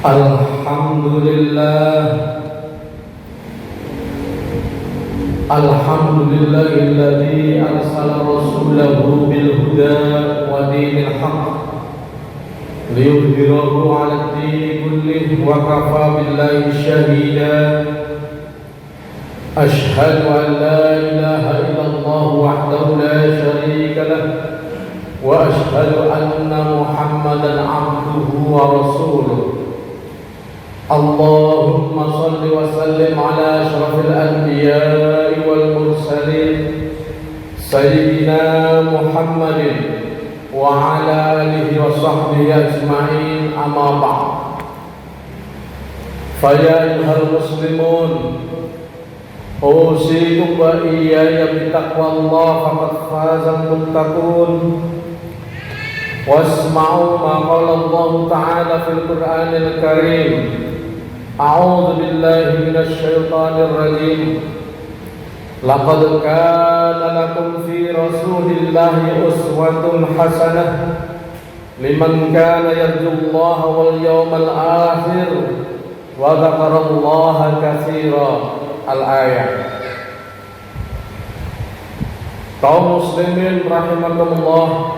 Alhamdulillahilladzi arsala rasulahu bil huda wa dinil haqq liyudhhirahu 'alad dini kullih wa kafa billahi shahida. Ashhadu an la ilaha illallah wahdahu la sharika lah wa ashhadu anna Muhammadan 'abduhu wa rasuluh. Allahumma salli wa sallim ala asyrafil anbiya'i wal mursalin Sayyidina Muhammadin wa ala alihi wa sahbihi ajma'in, amma ba'd. Faya ayyuhal muslimun, usikum wa iyaya bitaqwallah faqad fazal muttaqun. Wasma'u ma qala Allah ta'ala fil Qur'anil Karim. A'udzu billahi minasy syaithanir rajim. Laqad kana lakum fi Rasulillahi uswatun hasanah liman kana yarjullaha wal yawmal akhir wa dzakarallaha katsira. Al-ayat. Kaum muslimin rahimakumullah,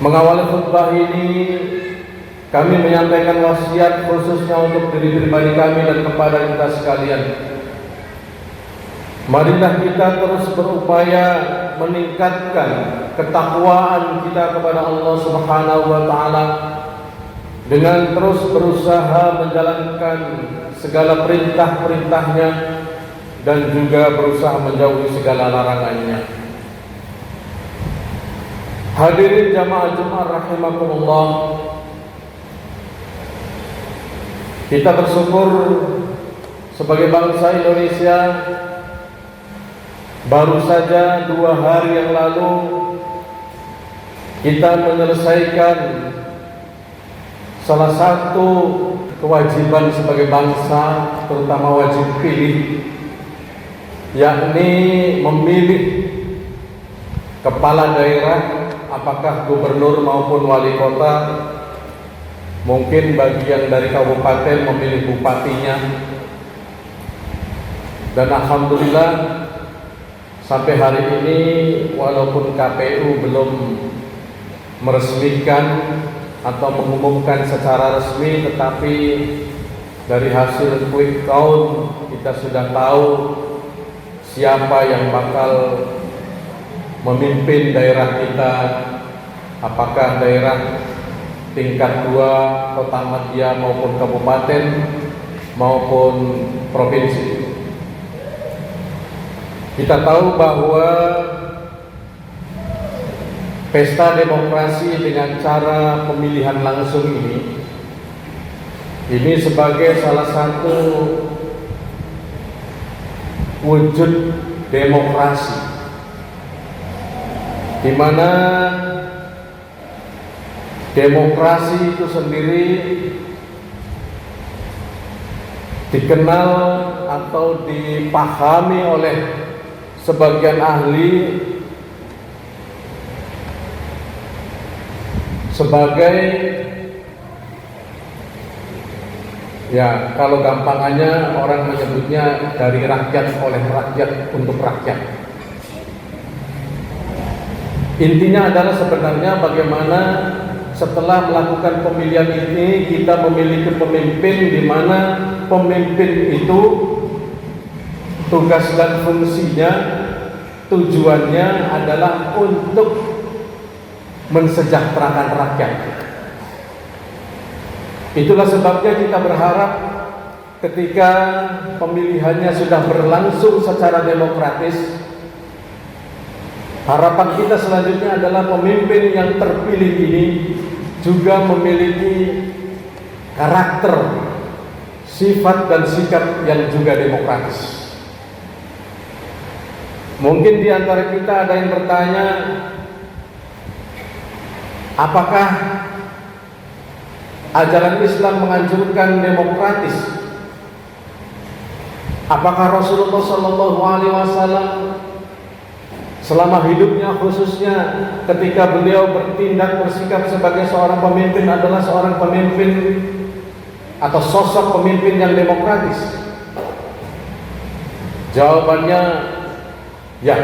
mengawali khutbah ini kami menyampaikan wasiat khususnya untuk diri pribadi kami dan kepada kita sekalian. Marilah kita terus berupaya meningkatkan ketakwaan kita kepada Allah Subhanahu wa taala dengan terus berusaha menjalankan segala perintah-perintahnya dan juga berusaha menjauhi segala larangannya. Hadirin jamaah Jumat rahimakumullah, kita bersyukur sebagai bangsa Indonesia, baru saja 2 hari yang lalu kita menyelesaikan salah satu kewajiban sebagai bangsa, terutama wajib pilih, yakni memilih kepala daerah, apakah gubernur maupun wali kota. Mungkin bagian dari kabupaten memilih bupatinya. Dan alhamdulillah sampai hari ini walaupun KPU belum meresmikan atau mengumumkan secara resmi, tetapi dari hasil quick count kita sudah tahu siapa yang bakal memimpin daerah kita, apakah daerah tingkat 2 kota madya maupun kabupaten maupun provinsi. Kita tahu bahwa pesta demokrasi dengan cara pemilihan langsung ini sebagai salah satu wujud demokrasi, di mana demokrasi itu sendiri dikenal atau dipahami oleh sebagian ahli sebagai, ya kalau gampangannya orang menyebutnya dari rakyat oleh rakyat untuk rakyat. Intinya adalah sebenarnya bagaimana setelah melakukan pemilihan ini kita memiliki pemimpin, di mana pemimpin itu tugas dan fungsinya, tujuannya adalah untuk mensejahterakan rakyat. Itulah sebabnya kita berharap ketika pemilihannya sudah berlangsung secara demokratis, harapan kita selanjutnya adalah pemimpin yang terpilih ini juga memiliki karakter, sifat dan sikap yang juga demokratis. Mungkin di antara kita ada yang bertanya, apakah ajaran Islam menganjurkan demokratis? Apakah Rasulullah SAW selama hidupnya, khususnya ketika beliau bertindak bersikap sebagai seorang pemimpin, adalah seorang pemimpin atau sosok pemimpin yang demokratis? Jawabannya ya.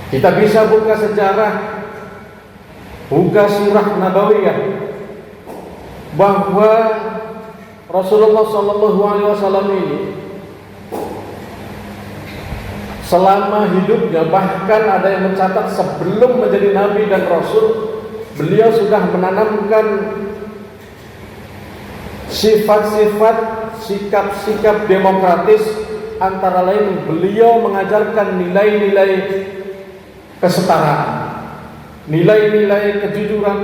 Kita bisa buka sejarah, buka sirah nabawiyah, bahwa Rasulullah SAW ini selama hidupnya, bahkan ada yang mencatat sebelum menjadi nabi dan rasul, beliau sudah menanamkan sifat-sifat, sikap-sikap demokratis. Antara lain, beliau mengajarkan nilai-nilai kesetaraan, nilai-nilai kejujuran,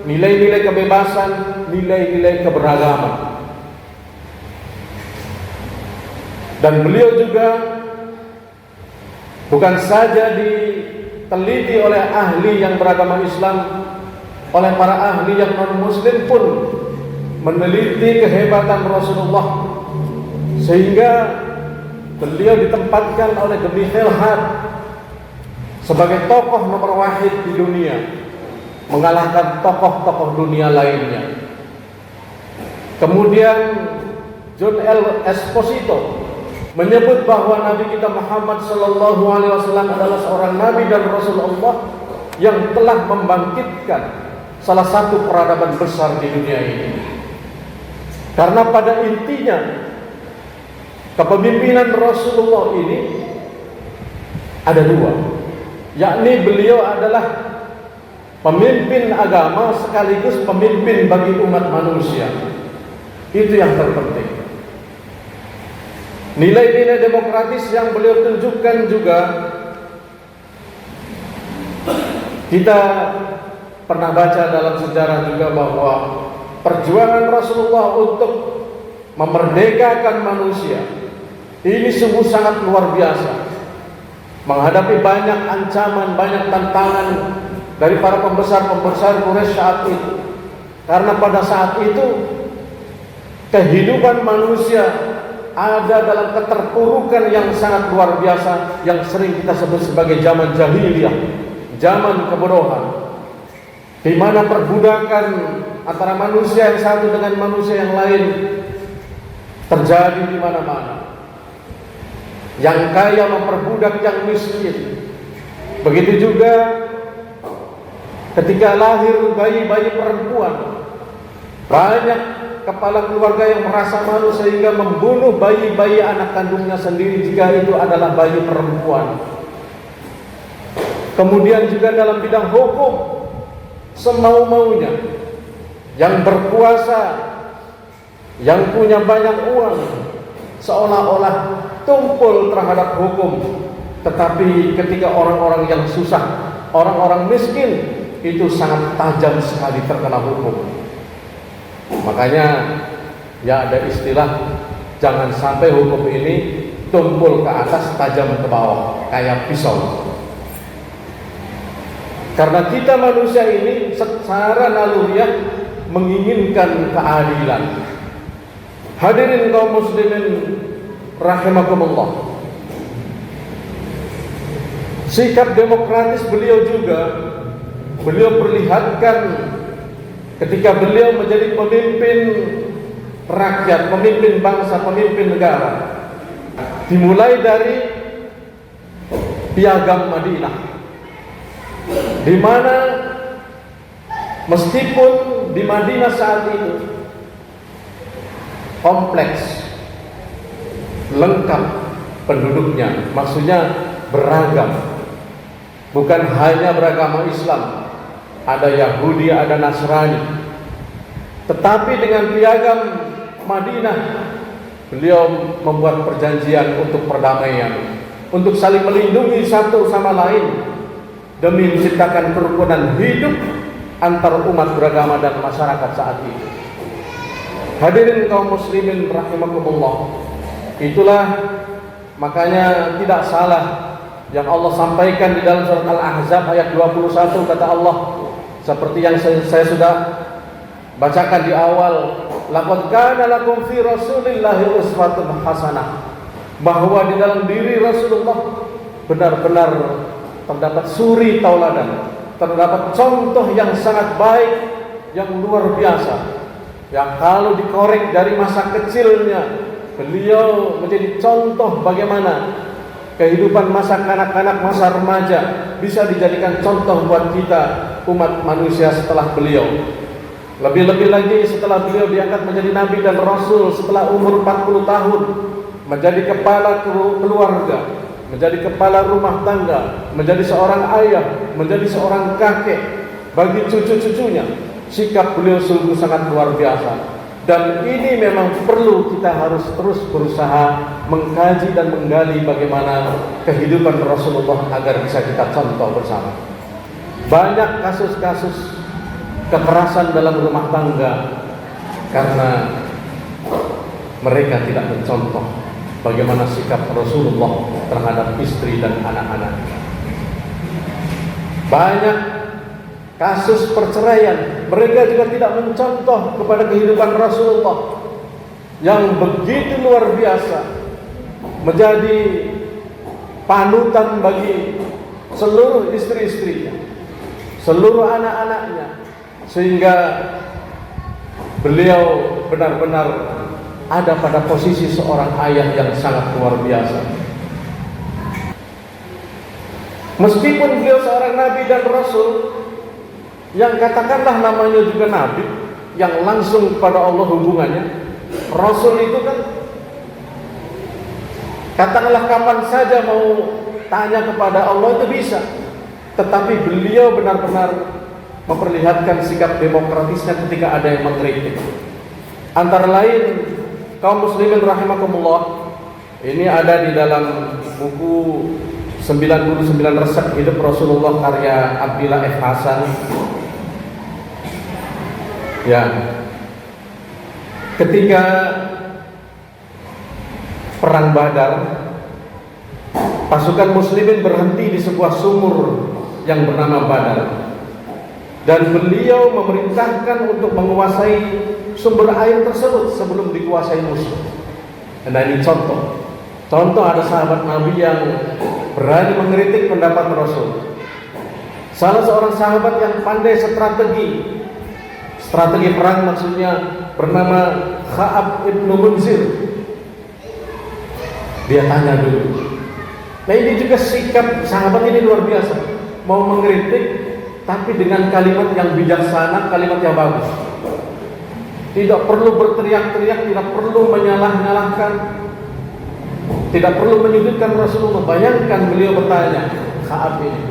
nilai-nilai kebebasan, nilai-nilai keberagaman. Dan beliau juga bukan saja diteliti oleh ahli yang beragama Islam, oleh para ahli yang non-muslim pun meneliti kehebatan Rasulullah, sehingga beliau ditempatkan oleh Demi Khilhat sebagai tokoh nomor wahid di dunia, mengalahkan tokoh-tokoh dunia lainnya. Kemudian John L. Esposito menyebut bahwa Nabi kita Muhammad SAW adalah seorang Nabi dan Rasulullah yang telah membangkitkan salah satu peradaban besar di dunia ini. Karena pada intinya kepemimpinan Rasulullah ini ada dua, yakni beliau adalah pemimpin agama sekaligus pemimpin bagi umat manusia. Itu yang terpenting. Nilai-nilai demokratis yang beliau tunjukkan juga, kita pernah baca dalam sejarah juga bahwa perjuangan Rasulullah untuk memerdekakan manusia ini sungguh sangat luar biasa, menghadapi banyak ancaman, banyak tantangan dari para pembesar-pembesar Quraisy saat itu. Karena pada saat itu kehidupan manusia ada dalam keterpurukan yang sangat luar biasa, yang sering kita sebut sebagai zaman jahiliyah, zaman kebodohan, di mana perbudakan antara manusia yang satu dengan manusia yang lain terjadi di mana-mana. Yang kaya memperbudak yang miskin. Begitu juga ketika lahir bayi-bayi perempuan, banyak kepala keluarga yang merasa malu sehingga membunuh bayi-bayi anak kandungnya sendiri jika itu adalah bayi perempuan. Kemudian juga dalam bidang hukum, semau-maunya, yang berkuasa, yang punya banyak uang, seolah-olah tumpul terhadap hukum. Tetapi ketika orang-orang yang susah, orang-orang miskin, itu sangat tajam sekali terkena hukum. Makanya ya ada istilah, jangan sampai hukum ini tumpul ke atas, tajam ke bawah, kayak pisau. Karena kita manusia ini secara naluriah menginginkan keadilan. Hadirin kaum muslimin rahimakumullah, sikap demokratis beliau juga beliau perlihatkan ketika beliau menjadi pemimpin rakyat, pemimpin bangsa, pemimpin negara. Dimulai dari Piagam Madinah, di mana meskipun di Madinah saat itu kompleks, lengkap penduduknya, maksudnya beragam, bukan hanya beragama Islam, ada Yahudi, ada Nasrani. Tetapi dengan Piagam Madinah, beliau membuat perjanjian untuk perdamaian, untuk saling melindungi satu sama lain, demi menciptakan kerukunan hidup antar umat beragama dan masyarakat saat itu. Hadirin kaum muslimin rahimakumullah, itulah makanya tidak salah yang Allah sampaikan di dalam surat Al-Ahzab ayat 21, kata Allah seperti yang saya sudah bacakan di awal, laqad kana lakum fi rasulillahi uswatun hasanah, bahwa di dalam diri Rasulullah benar-benar terdapat suri tauladan, terdapat contoh yang sangat baik, yang luar biasa. Yang kalau dikorek dari masa kecilnya, beliau menjadi contoh bagaimana kehidupan masa kanak-kanak, masa remaja bisa dijadikan contoh buat kita umat manusia setelah beliau. Lebih-lebih lagi setelah beliau diangkat menjadi nabi dan rasul setelah umur 40 tahun, menjadi kepala keluarga, menjadi kepala rumah tangga, menjadi seorang ayah, menjadi seorang kakek bagi cucu-cucunya. Sikap beliau sungguh sangat luar biasa. Dan ini memang perlu kita harus terus berusaha mengkaji dan menggali bagaimana kehidupan Rasulullah agar bisa kita contoh bersama. Banyak kasus-kasus kekerasan dalam rumah tangga karena mereka tidak mencontoh bagaimana sikap Rasulullah terhadap istri dan anak-anak. Banyak kasus perceraian, mereka juga tidak mencontoh kepada kehidupan Rasulullah yang begitu luar biasa, menjadi panutan bagi seluruh istri-istrinya, seluruh anak-anaknya, sehingga beliau benar-benar ada pada posisi seorang ayah yang sangat luar biasa. Meskipun beliau seorang nabi dan rasul, yang katakanlah namanya juga nabi, yang langsung kepada Allah hubungannya. Rasul itu kan katakanlah kapan saja mau tanya kepada Allah itu bisa. Tetapi beliau benar-benar memperlihatkan sikap demokratisnya ketika ada yang mengkritik. Antara lain kaum muslimin rahimakumullah, ini ada di dalam buku 99 Resep Hidup Rasulullah karya Abdillah F. Hasan. Ya, ketika perang Badar, pasukan muslimin berhenti di sebuah sumur yang bernama Badar, dan beliau memerintahkan untuk menguasai sumber air tersebut sebelum dikuasai musuh. Nah, ini contoh ada sahabat Nabi yang berani mengkritik pendapat Rasul. Salah seorang sahabat yang pandai strategi perang, maksudnya bernama Kha'ab ibn Munzir. Dia tanya dulu. Nah, ini juga sikap sahabat ini luar biasa, mau mengkritik tapi dengan kalimat yang bijaksana, kalimat yang bagus. Tidak perlu berteriak-teriak, tidak perlu menyalah-nyalahkan, tidak perlu menyudutkan Rasulullah. Bayangkan beliau bertanya, Kha'ab ini,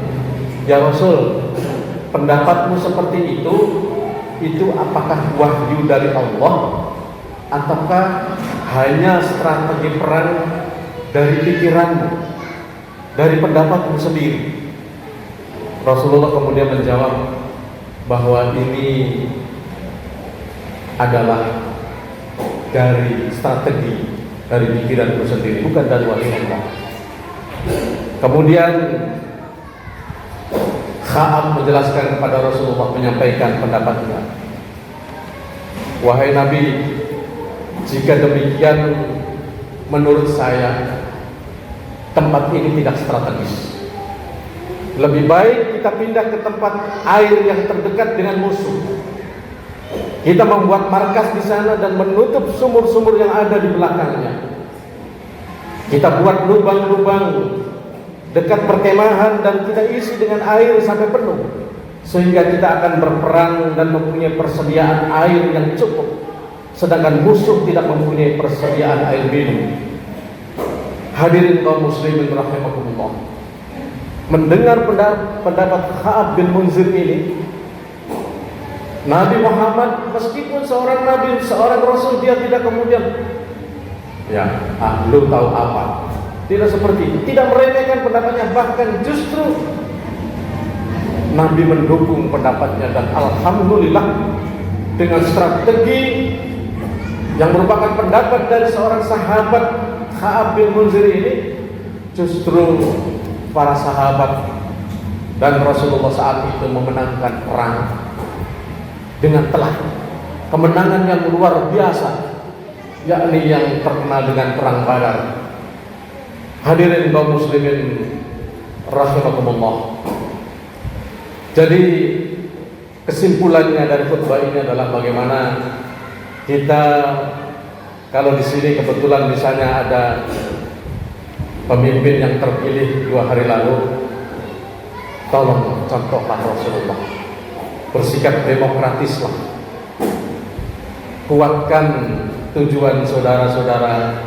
ya Rasul, pendapatmu seperti itu apakah wahyu dari Allah ataukah hanya strategi perang dari pikiranmu, dari pendapatmu sendiri? Rasulullah kemudian menjawab bahwa ini adalah dari strategi, dari pikiranku sendiri, bukan dari wahyu Allah. Kemudian Kha'ab menjelaskan kepada Rasulullah, menyampaikan pendapatnya. Wahai Nabi, jika demikian menurut saya tempat ini tidak strategis. Lebih baik kita pindah ke tempat air yang terdekat dengan musuh. Kita membuat markas di sana dan menutup sumur-sumur yang ada di belakangnya. Kita buat lubang-lubang dekat perkemahan dan kita isi dengan air sampai penuh, sehingga kita akan berperang dan mempunyai persediaan air yang cukup, sedangkan musuh tidak mempunyai persediaan air minum. Hadirin kaum muslimin rahimakumullah, mendengar pendapat Kha'ab bin Munzir ini, Nabi Muhammad meskipun seorang nabi, seorang rasul, dia tidak kemudian lu tahu apa. Tidak seperti itu, tidak meremehkan pendapatnya, bahkan justru Nabi mendukung pendapatnya. Dan alhamdulillah dengan strategi yang merupakan pendapat dari seorang sahabat Kha'ab bin Munzir ini, justru para sahabat dan Rasulullah saat itu memenangkan perang dengan telak, kemenangan yang luar biasa, yakni yang terkenal dengan perang Badar. Hadirin kaum muslimin rahimakumullah. Jadi kesimpulannya dari khutbah ini adalah bagaimana kita, kalau di sini kebetulan misalnya ada pemimpin yang terpilih 2 hari lalu, tolong contohlah Rasulullah, bersikap demokratislah, kuatkan tujuan saudara-saudara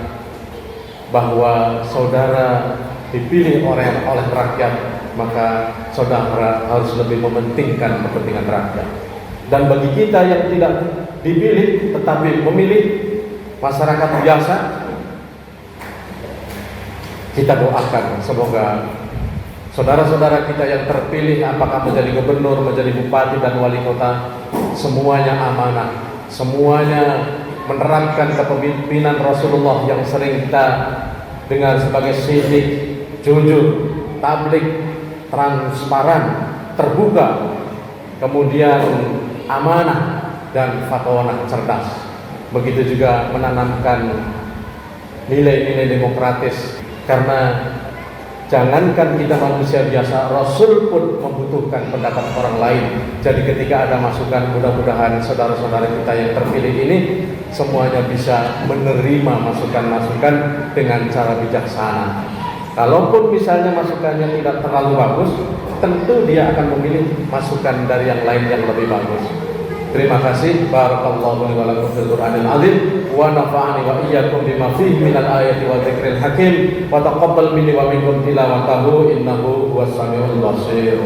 bahwa saudara dipilih oleh rakyat, maka saudara harus lebih mementingkan kepentingan rakyat. Dan bagi kita yang tidak dipilih tetapi memilih masyarakat biasa, kita doakan semoga saudara-saudara kita yang terpilih, apakah menjadi gubernur, menjadi bupati dan wali kota, semuanya amanah, semuanya menerapkan kepemimpinan Rasulullah yang sering kita dengar sebagai sidik, jujur, tablik, transparan, terbuka, kemudian amanah dan fatwa cerdas. Begitu juga menanamkan nilai-nilai demokratis, karena jangankan kita manusia biasa, Rasul pun membutuhkan pendapat orang lain. Jadi ketika ada masukan, mudah-mudahan saudara-saudara kita yang terpilih ini semuanya bisa menerima masukan-masukan dengan cara bijaksana. Kalaupun misalnya masukannya tidak terlalu bagus, tentu dia akan memilih masukan dari yang lain yang lebih bagus. Terima kasih. Barakallahu li wa lakum fil Qur'anil azim wa nafa'ani wa iyyakum bima fihi minal ayati wa dzikril hakim wa taqabbal minni wa minkum tilawatahu innahu huwas samiul basir.